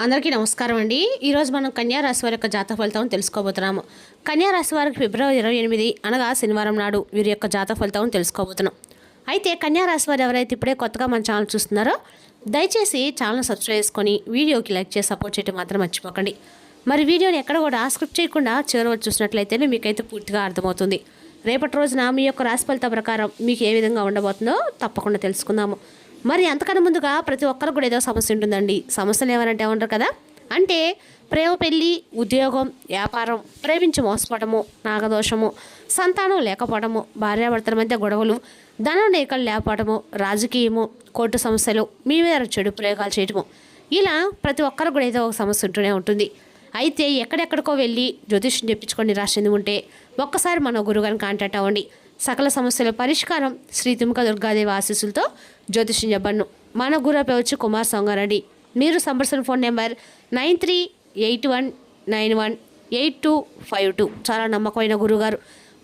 అందరికీ నమస్కారం అండి. ఈరోజు మనం కన్యా రాశి వారి యొక్క జాతక ఫలితం తెలుసుకోబోతున్నాము. కన్యా రాశి వారికి ఫిబ్రవరి 28 అనగా శనివారం నాడు వీరి యొక్క జాతక ఫలితం తెలుసుకోబోతున్నాం. అయితే కన్యా రాశి వారు ఎవరైతే ఇప్పుడే కొత్తగా మన ఛానల్ చూస్తున్నారో దయచేసి ఛానల్ సబ్స్క్రైబ్ చేసుకొని వీడియోకి లైక్ చేసి సపోర్ట్ చేయడం మాత్రం మర్చిపోకండి. మరి వీడియోని ఎక్కడ కూడా స్క్రిప్ట్ చేయకుండా చివరి చూసినట్లయితేనే మీకైతే పూర్తిగా అర్థమవుతుంది. రేపటి రోజున మీ యొక్క రాశి ఫలిత ప్రకారం మీకు ఏ విధంగా ఉండబోతుందో తప్పకుండా తెలుసుకుందాము. మరి అంతకన్నా ముందుగా ప్రతి ఒక్కరికి కూడా ఏదో సమస్య ఉంటుందండి. సమస్యలు ఏమనంటే ఉంటారు కదా, అంటే ప్రేమ, పెళ్ళి, ఉద్యోగం, వ్యాపారం, ప్రేమించి మోసపోవడము, నాగదోషము, సంతానం లేకపోవడము, భార్యాభర్తల మధ్య గొడవలు, ధనం లేకలు లేకపోవడము, రాజకీయము, కోర్టు సమస్యలు, మీ మీద చెడు ప్రయోగాలు చేయడము, ఇలా ప్రతి ఒక్కరికి కూడా ఏదో ఒక సమస్య ఉంటూనే ఉంటుంది. అయితే ఎక్కడెక్కడికో వెళ్ళి జ్యోతిష్యం చెప్పించుకొని రాసింది ఉంటే ఒక్కసారి మన గురుగారిని కాంటాక్ట్ అవ్వండి. సకల సమస్యల పరిష్కారం శ్రీ తుమ్క దుర్గాదేవి ఆశీస్సులతో జ్యోతిష్యం చెప్పను. మన గురు పేవచ్చు కుమార్ సంగారెడ్డి. మీరు సంప్రదించిన ఫోన్ నెంబర్ 9381918252. చాలా నమ్మకమైన గురుగారు.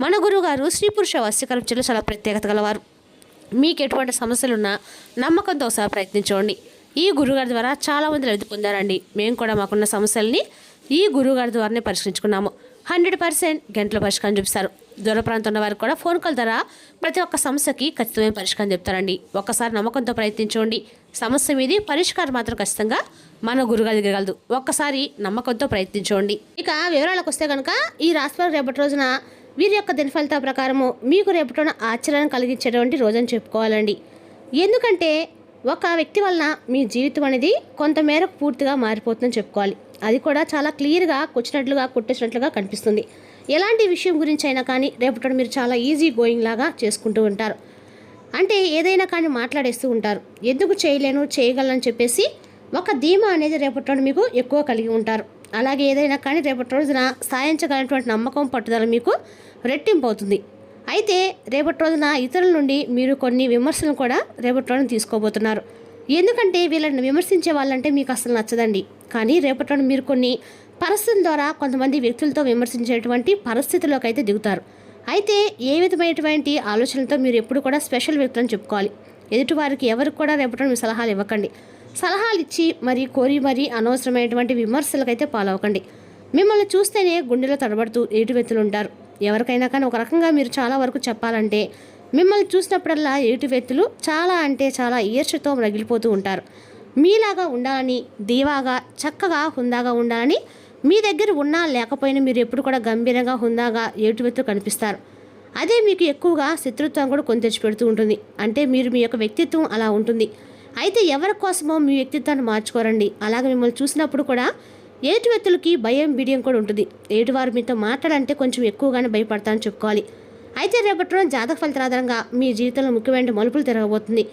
మన గురుగారు స్త్రీ పురుష వశీకరించలో చాలా ప్రత్యేకత గలవారు. మీకు ఎటువంటి సమస్యలున్నా నమ్మకంతో సహా ప్రయత్నించండి. ఈ గురుగారి ద్వారా చాలామంది లబ్ధి పొందారండి. మేము కూడా మాకున్న సమస్యల్ని ఈ గురుగారి ద్వారానే పరిష్కరించుకున్నాము. 100% గంటల పరిష్కారం చూపిస్తారు. దూర ప్రాంతం ఉన్న వారికి కూడా ఫోన్ కాల్ ద్వారా ప్రతి ఒక్క సమస్యకి ఖచ్చితమైన పరిష్కారం చెప్తారండి. ఒక్కసారి నమ్మకంతో ప్రయత్నించండి. సమస్య మీది పరిష్కారం మాత్రం ఖచ్చితంగా మన గురుగారి దగ్గరగలదు. ఒక్కసారి నమ్మకంతో ప్రయత్నించండి. ఇక వివరాలకు వస్తే కనుక ఈ రాశివారు రేపటి రోజున వీరి యొక్క దిన ఫలితాల ప్రకారము మీకు రేపటిన ఆశ్చర్యాన్ని కలిగించేటువంటి రోజని చెప్పుకోవాలండి. ఎందుకంటే ఒక వ్యక్తి వలన మీ జీవితం అనేది కొంతమేరకు పూర్తిగా మారిపోతుందని చెప్పుకోవాలి. అది కూడా చాలా క్లియర్గా కూర్చున్నట్లుగా కొట్టేసినట్లుగా కనిపిస్తుంది. ఎలాంటి విషయం గురించి అయినా కానీ రేపటి మీరు చాలా ఈజీ గోయింగ్ లాగా చేసుకుంటూ ఉంటారు. అంటే ఏదైనా కానీ మాట్లాడేస్తూ ఉంటారు. ఎందుకు చేయలేను, చేయగలను చెప్పేసి ఒక ధీమా అనేది రేపటి మీకు ఎక్కువ కలిగి ఉంటారు. అలాగే ఏదైనా కానీ రేపటి రోజున సాధించగలిగినటువంటి నమ్మకం, పట్టుదల మీకు రెట్టింపు అవుతుంది. అయితే రేపటి రోజున ఇతరుల నుండి మీరు కొన్ని విమర్శలను కూడా రేపటి రోజున తీసుకోబోతున్నారు. ఎందుకంటే వీళ్ళని విమర్శించే వాళ్ళంటే మీకు అసలు నచ్చదండి. కానీ రేపటి రోజున మీరు కొన్ని పరిస్థితుల ద్వారా కొంతమంది వ్యక్తులతో విమర్శించేటువంటి పరిస్థితుల్లోకి అయితే దిగుతారు. అయితే ఏ విధమైనటువంటి ఆలోచనలతో మీరు ఎప్పుడు కూడా స్పెషల్ వ్యక్తులను చెప్పుకోవాలి. ఎదుటివారికి ఎవరికి కూడా రేపటి మీ సలహాలు ఇవ్వకండి. సలహాలు ఇచ్చి కోరి అనవసరమైనటువంటి విమర్శలకైతే పాలవకండి. మిమ్మల్ని చూస్తేనే గుండెలో తడబడుతూ ఎదుటి వ్యక్తులు ఉంటారు. ఎవరికైనా కానీ ఒక రకంగా మీరు చాలా వరకు చెప్పాలంటే మిమ్మల్ని చూసినప్పుడల్లా ఎదుటి వ్యక్తులు చాలా అంటే చాలా ఈర్ష్యతో రగిలిపోతూ ఉంటారు. మీలాగా ఉండాలని, దీవాగా, చక్కగా, హుందాగా ఉండాలని మీ దగ్గర ఉన్నా లేకపోయినా మీరు ఎప్పుడు కూడా గంభీరంగా, హుందాగా ఎదుటి వ్యక్తులు కనిపిస్తారు. అదే మీకు ఎక్కువగా శత్రుత్వం కూడా కొని తెచ్చిపెడుతూ ఉంటుంది. అంటే మీరు మీ యొక్క వ్యక్తిత్వం అలా ఉంటుంది. అయితే ఎవరి కోసమో మీ వ్యక్తిత్వాన్ని మార్చుకోరండి. అలాగే మిమ్మల్ని చూసినప్పుడు కూడా ఎదుటి వ్యక్తులకి భయం, బిడియం కూడా ఉంటుంది. ఎదుటివారు మీతో మాట్లాడంటే కొంచెం ఎక్కువగానే భయపడతారని చెప్పుకోవాలి. అయితే రేపటి రోజు జాతక ఫలితాల ఆధారంగా మీ జీవితంలో ముఖ్యమైన మలుపులు తిరగబోతుంది.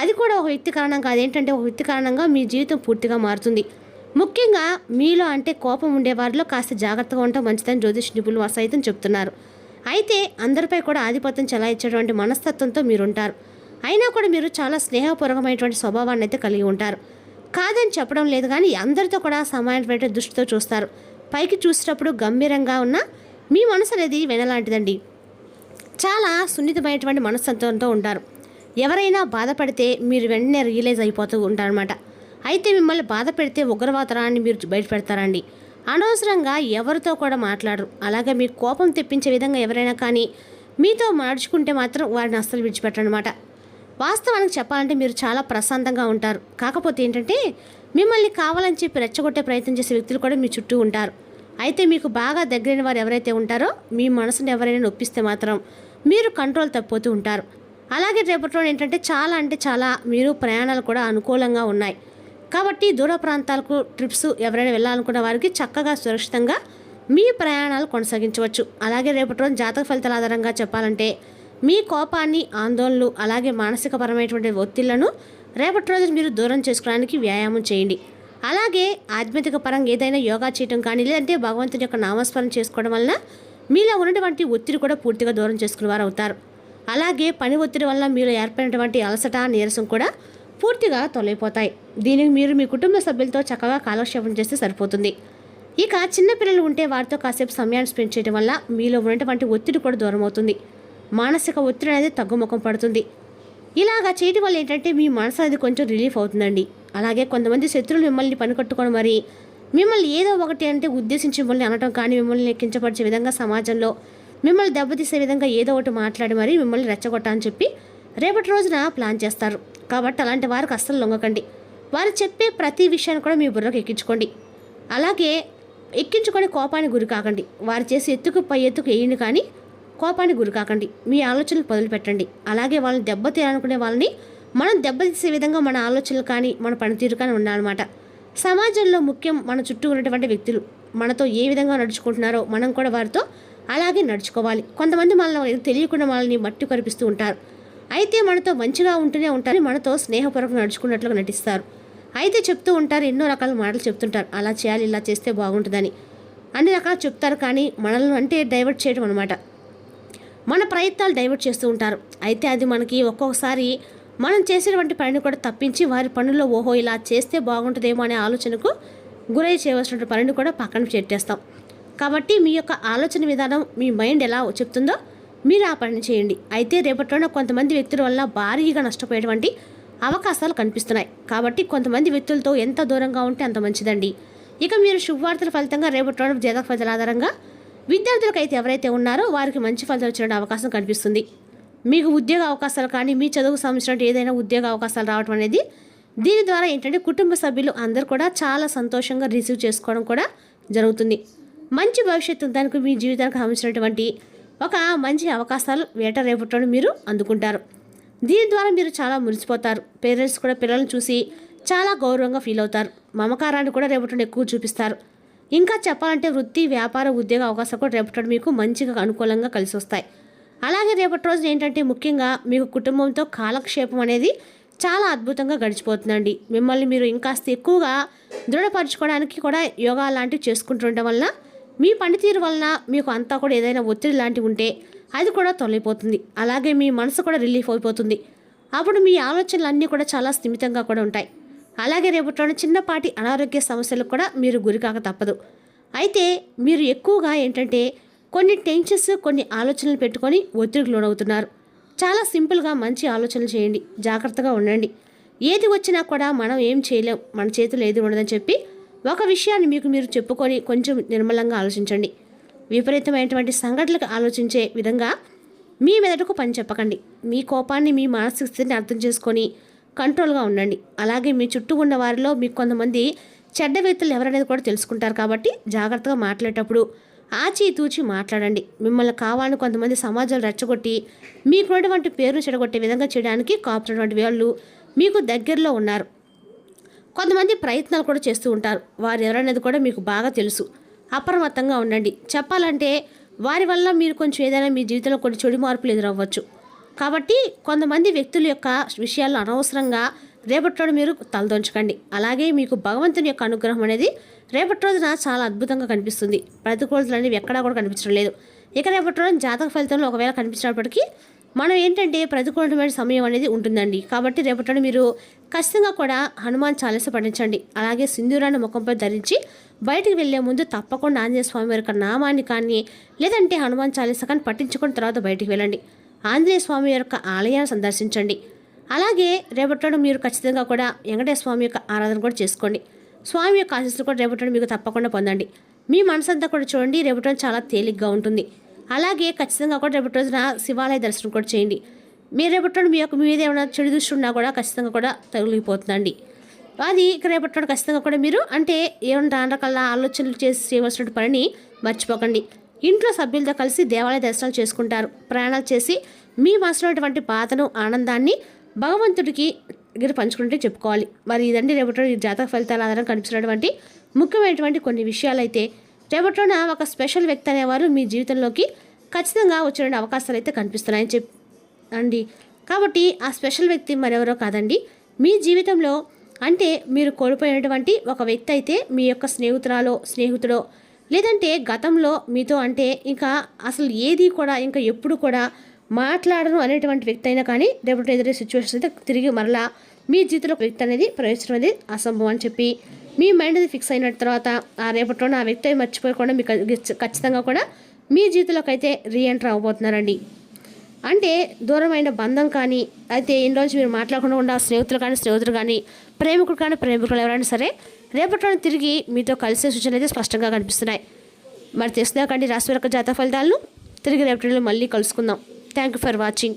అది కూడా ఒక వ్యక్తి కారణంగా, అదేంటంటే ఒక వ్యక్తి కారణంగా మీ జీవితం పూర్తిగా మారుతుంది. ముఖ్యంగా మీలో అంటే కోపం ఉండేవారిలో కాస్త జాగ్రత్తగా ఉండటం మంచిదని జ్యోతిష్ నిపుణులు సైతం చెప్తున్నారు. అయితే అందరిపై కూడా ఆధిపత్యం చెలాయించేటువంటి మనస్తత్వంతో మీరుంటారు. అయినా కూడా మీరు చాలా స్నేహపూర్వకమైనటువంటి స్వభావాన్ని అయితే కలిగి ఉంటారు. కాదని చెప్పడం లేదు, కానీ అందరితో కూడా సమానమైన దృష్టితో చూస్తారు. పైకి చూసేటప్పుడు గంభీరంగా ఉన్న మీ మనసు అనేది వెనలాంటిదండి. చాలా సున్నితమైనటువంటి మనస్తత్వంతో ఉంటారు. ఎవరైనా బాధపడితే మీరు వెంటనే రియలైజ్ అయిపోతూ ఉంటారనమాట. అయితే మిమ్మల్ని బాధ పెడితే ఉగ్రవాదరాన్ని మీరు బయట పెడతారండి. అనవసరంగా ఎవరితో కూడా మాట్లాడరు. అలాగే మీకు కోపం తెప్పించే విధంగా ఎవరైనా కానీ మీతో నడుచుకుంటే మాత్రం వారిని అస్సలు విడిచిపెట్టరనమాట. వాస్తవానికి చెప్పాలంటే మీరు చాలా ప్రశాంతంగా ఉంటారు. కాకపోతే ఏంటంటే మిమ్మల్ని కావాలని చెప్పి రెచ్చగొట్టే ప్రయత్నం చేసే వ్యక్తులు కూడా మీ చుట్టూ ఉంటారు. అయితే మీకు బాగా దగ్గరైన వారు ఎవరైతే ఉంటారో మీ మనసుని ఎవరైనా నొప్పిస్తే మాత్రం మీరు కంట్రోల్ తప్పిపోతూ ఉంటారు. అలాగే రేపటిలో ఏంటంటే చాలా అంటే చాలా మీరు ప్రయాణాలు కూడా అనుకూలంగా ఉన్నాయి. కాబట్టి దూర ప్రాంతాలకు ట్రిప్స్ ఎవరైనా వెళ్ళాలనుకున్న వారికి చక్కగా సురక్షితంగా మీ ప్రయాణాలు కొనసాగించవచ్చు. అలాగే రేపటి రోజు జాతక ఫలితాల ఆధారంగా చెప్పాలంటే మీ కోపాన్ని, ఆందోళనలు, అలాగే మానసికపరమైనటువంటి ఒత్తిళ్లను రేపటి రోజు మీరు దూరం చేసుకోవడానికి వ్యాయామం చేయండి. అలాగే ఆధ్యాత్మిక పరంగా ఏదైనా యోగా చేయడం కానీ, లేదంటే భగవంతుని యొక్క నామస్మరణ చేసుకోవడం వలన మీలో ఉన్నటువంటి ఒత్తిడి కూడా పూర్తిగా దూరం చేసుకునే వారు అవుతారు. అలాగే పని ఒత్తిడి వల్ల మీలో ఏర్పడినటువంటి అలసట, నీరసం కూడా పూర్తిగా తొలగిపోతాయి. దీనికి మీరు మీ కుటుంబ సభ్యులతో చక్కగా కాలక్షేపం చేస్తే సరిపోతుంది. ఇక చిన్నపిల్లలు ఉంటే వారితో కాసేపు సమయాన్ని స్పెండ్ చేయడం వల్ల మీలో ఉన్నటువంటి ఒత్తిడి కూడా దూరం అవుతుంది. మానసిక ఒత్తిడి అనేది తగ్గుముఖం పడుతుంది. ఇలాగా చేయడం వల్ల ఏంటంటే మీ మనసు అనేది కొంచెం రిలీఫ్ అవుతుందండి. అలాగే కొంతమంది శత్రువులు మిమ్మల్ని పనికట్టుకొని మరి మిమ్మల్ని ఏదో ఒకటి అంటే ఉద్దేశించి మిమ్మల్ని అనటం కానీ మిమ్మల్ని కించపరిచే విధంగా సమాజంలో మిమ్మల్ని దెబ్బతీసే విధంగా ఏదో ఒకటి మాట్లాడి మరి మిమ్మల్ని రెచ్చగొట్టాలని చెప్పి రేపటి రోజున ప్లాన్ చేస్తారు. కాబట్టి అలాంటి వారికి అస్సలు లొంగకండి. వారు చెప్పే ప్రతి విషయాన్ని కూడా మీ బుర్రకు ఎక్కించుకోండి. అలాగే ఎక్కించుకొని కోపానికి గురి కాకండి. వారు చేసి ఎత్తుకు పై ఎత్తుకు వేయండి కానీ కోపానికి గురి కాకండి. మీ ఆలోచనలు మొదలుపెట్టండి. అలాగే వాళ్ళని దెబ్బతీయాలనుకునే వాళ్ళని మనం దెబ్బతీసే విధంగా మన ఆలోచనలు కానీ మన పనితీరు కానీ ఉండాలన్నమాట. సమాజంలో ముఖ్యం మన చుట్టూ ఉన్నటువంటి వ్యక్తులు మనతో ఏ విధంగా నడుచుకుంటున్నారో మనం కూడా వారితో అలాగే నడుచుకోవాలి. కొంతమంది మనల్ని తెలియకుండా మనల్ని మట్టి కరిపిస్తూ ఉంటారు. అయితే మనతో మంచిగా ఉంటూనే ఉంటారు, మనతో స్నేహపూర్వకంగా నడుచుకున్నట్లుగా నటిస్తారు. అయితే చెప్తూ ఉంటారు, ఎన్నో రకాల మాటలు చెప్తుంటారు, అలా చేయాలి ఇలా చేస్తే బాగుంటుందని అన్ని రకాలు చెప్తారు. కానీ మనల్ని అంటే డైవర్ట్ చేయడం అనమాట. మన ప్రయత్నాలు డైవర్ట్ చేస్తూ ఉంటారు. అయితే అది మనకి ఒక్కొక్కసారి మనం చేసేటువంటి పనిని కూడా తప్పించి వారి పనుల్లో ఓహో ఇలా చేస్తే బాగుంటుందేమో అనే ఆలోచనకు గురై చేయవలసిన పనిని కూడా పక్కన పెట్టేస్తాం. కాబట్టి మీ యొక్క ఆలోచన విధానం మీ మైండ్ ఎలా చెప్తుందో మీరు ఆ పని చేయండి. అయితే రేపటిలో కొంతమంది వ్యక్తుల వల్ల భారీగా నష్టపోయేటువంటి అవకాశాలు కనిపిస్తున్నాయి. కాబట్టి కొంతమంది వ్యక్తులతో ఎంత దూరంగా ఉంటే అంత మంచిదండి. ఇక మీరు శుభవార్తల ఫలితంగా రేపటిలో జాతక ఫలితాల ఆధారంగా విద్యార్థులకు అయితే ఎవరైతే ఉన్నారో వారికి మంచి ఫలితాలు వచ్చే అవకాశం కనిపిస్తుంది. మీకు ఉద్యోగ అవకాశాలు కానీ మీ చదువుకు సంబంధించిన ఏదైనా ఉద్యోగ అవకాశాలు రావడం అనేది దీని ద్వారా ఏంటంటే కుటుంబ సభ్యులు అందరూ కూడా చాలా సంతోషంగా రిసీవ్ చేసుకోవడం కూడా జరుగుతుంది. మంచి భవిష్యత్తు దానికి మీ జీవితానికి సంబంధించినటువంటి ఒక మంచి అవకాశాలు రేపటిలో మీరు అందుకుంటారు. దీని ద్వారా మీరు చాలా మురిసిపోతారు. పేరెంట్స్ కూడా పిల్లలను చూసి చాలా గౌరవంగా ఫీల్ అవుతారు. మమకారాన్ని కూడా రేపటిలో ఎక్కువ చూపిస్తారు. ఇంకా చెప్పాలంటే వృత్తి వ్యాపార ఉద్యోగ అవకాశాలు కూడా రేపటిలో మీకు మంచిగా అనుకూలంగా కలిసి వస్తాయి. అలాగే రేపటి రోజున ఏంటంటే ముఖ్యంగా మీకు కుటుంబంతో కాలక్షేపం అనేది చాలా అద్భుతంగా గడిచిపోతుందండి. మిమ్మల్ని మీరు ఇంకాస్త ఎక్కువగా దృఢపరచుకోవడానికి కూడా యోగా లాంటివి చేసుకుంటుండడం వల్ల మీ పనితీరు వలన మీకు అంతా కూడా ఏదైనా ఒత్తిడి లాంటివి ఉంటే అది కూడా తొలగిపోతుంది. అలాగే మీ మనసు కూడా రిలీఫ్ అయిపోతుంది. అప్పుడు మీ ఆలోచనలు అన్నీ కూడా చాలా స్థిమితంగా కూడా ఉంటాయి. అలాగే రేపటిలో చిన్నపాటి అనారోగ్య సమస్యలకు కూడా మీరు గురికాక తప్పదు. అయితే మీరు ఎక్కువగా ఏంటంటే కొన్ని టెన్షన్స్ కొన్ని ఆలోచనలు పెట్టుకొని ఒత్తిడికి లోనవుతున్నారు. చాలా సింపుల్గా మంచి ఆలోచనలు చేయండి. జాగ్రత్తగా ఉండండి. ఏది వచ్చినా కూడా మనం ఏం చేయలేం, మన చేతులు ఏది ఉండదని చెప్పి ఒక విషయాన్ని మీకు మీరు చెప్పుకొని కొంచెం నిర్మలంగా ఆలోచించండి. విపరీతమైనటువంటి సంఘటనలకు ఆలోచించే విధంగా మీ మెదడుకు పని చెప్పకండి. మీ కోపాన్ని మీ మానసిక స్థితిని అర్థం చేసుకొని కంట్రోల్గా ఉండండి. అలాగే మీ చుట్టూ ఉన్న వారిలో మీకు కొంతమంది చెడ్డ వ్యక్తులు ఎవరనేది కూడా తెలుసుకుంటారు. కాబట్టి జాగ్రత్తగా మాట్లాడేటప్పుడు ఆచితూచి మాట్లాడండి. మిమ్మల్ని కావాలని కొంతమంది సమాజాలు రెచ్చగొట్టి మీకున్నటువంటి పేరును చెడగొట్టే విధంగా చేయడానికి కాపుతున్నటువంటి వాళ్ళు మీకు దగ్గరలో ఉన్నారు. కొంతమంది ప్రయత్నాలు కూడా చేస్తూ ఉంటారు. వారు ఎవరనేది కూడా మీకు బాగా తెలుసు. అప్రమత్తంగా ఉండండి. చెప్పాలంటే వారి వల్ల మీరు కొంచెం ఏదైనా మీ జీవితంలో కొన్ని చెడు మార్పులు ఎదురవ్వచ్చు. కాబట్టి కొంతమంది వ్యక్తుల యొక్క విషయాల్లో అనవసరంగా రేపటి మీరు తలదొంచకండి. అలాగే మీకు భగవంతుని యొక్క అనుగ్రహం అనేది రేపటి రోజున చాలా అద్భుతంగా కనిపిస్తుంది. ప్రతికూలతలు అనేవి ఎక్కడా కూడా కనిపించడం లేదు. ఇక రేపటి రోజున జాతక ఫలితంలో ఒకవేళ కనిపించినప్పటికీ మనం ఏంటంటే ప్రతికూలమైన సమయం అనేది ఉంటుందండి. కాబట్టి రేపటి మీరు ఖచ్చితంగా కూడా హనుమాన్ చాలీస పఠించండి. అలాగే సింధూరాన్ని ముఖంపై ధరించి బయటికి వెళ్లే ముందు తప్పకుండా ఆంజనేయ స్వామి వారి యొక్క నామాన్ని కానీ లేదంటే హనుమాన్ చాలీస కానీ పఠించుకున్న తర్వాత బయటికి వెళ్ళండి. ఆంజనేయ స్వామి యొక్క ఆలయాన్ని సందర్శించండి. అలాగే రేపటి మీరు ఖచ్చితంగా కూడా వెంకటేశ్వర స్వామి యొక్క ఆరాధన కూడా చేసుకోండి. స్వామి యొక్క ఆశీస్సులు కూడా రేపటి మీకు తప్పకుండా పొందండి. మీ మనసంతా కూడా చూడండి, రేపటి చాలా తేలిగ్గా ఉంటుంది. అలాగే ఖచ్చితంగా కూడా రేపటి రోజున శివాలయ దర్శనం కూడా చేయండి. మీరు రేపటి మీ యొక్క మీద ఏమైనా చెడు దృష్టి ఉన్నా కూడా ఖచ్చితంగా కూడా తొలగిపోతుందండి. అది ఇక రేపటి ఖచ్చితంగా కూడా మీరు అంటే ఏమైనా రకాల ఆలోచనలు చేసి చేయవలసిన పనిని మర్చిపోకండి. ఇంట్లో సభ్యులతో కలిసి దేవాలయ దర్శనాలు చేసుకుంటారు. ప్రయాణాలు చేసి మీ మనసులోటువంటి బాధను ఆనందాన్ని భగవంతుడికి దగ్గర పంచుకుంటే చెప్పుకోవాలి. మరి ఇదండి రేపటి జాతక ఫలితాల ఆధారంగా కనిపిస్తున్నటువంటి ముఖ్యమైనటువంటి కొన్ని విషయాలు. అయితే రేపటిలోన ఒక స్పెషల్ వ్యక్తి అనేవారు మీ జీవితంలోకి ఖచ్చితంగా వచ్చిన అవకాశాలు అయితే కనిపిస్తున్నాయని అండి. కాబట్టి ఆ స్పెషల్ వ్యక్తి మరెవరో కాదండి, మీ జీవితంలో అంటే మీరు కోల్పోయినటువంటి ఒక వ్యక్తి అయితే మీ యొక్క స్నేహితుడో లేదంటే గతంలో మీతో అంటే ఇంకా అసలు ఏది కూడా ఇంకా ఎప్పుడు కూడా మాట్లాడను అనేటువంటి వ్యక్తి అయినా కానీ రేపటి ఎదురే సిచ్యువేషన్స్ అయితే తిరిగి మరలా మీ జీవితంలో వ్యక్తి అనేది ప్రవేశించడం అనేది అసంభవం అని చెప్పి మీ మైండ్ అది ఫిక్స్ అయిన తర్వాత ఆ రేపటిలో ఆ వ్యక్తి మర్చిపోయకుండా మీకు ఖచ్చితంగా కూడా మీ జీవితంలోకి అయితే రీఎంటర్ అవ్వబోతున్నారండి. అంటే దూరమైన బంధం కానీ అయితే ఎన్ని రోజు మీరు మాట్లాడకుండా ఉన్న స్నేహితులు కానీ ప్రేమికుడు కానీ ప్రేమికులు ఎవరైనా సరే రేపటి తిరిగి మీతో కలిసే సూచనలు అయితే స్పష్టంగా కనిపిస్తున్నాయి. మరి తెలుసుదాకండి రాశి యొక్క జాతక ఫలితాలను. తిరిగి రేపటిలో మళ్ళీ కలుసుకుందాం. Thank you for watching.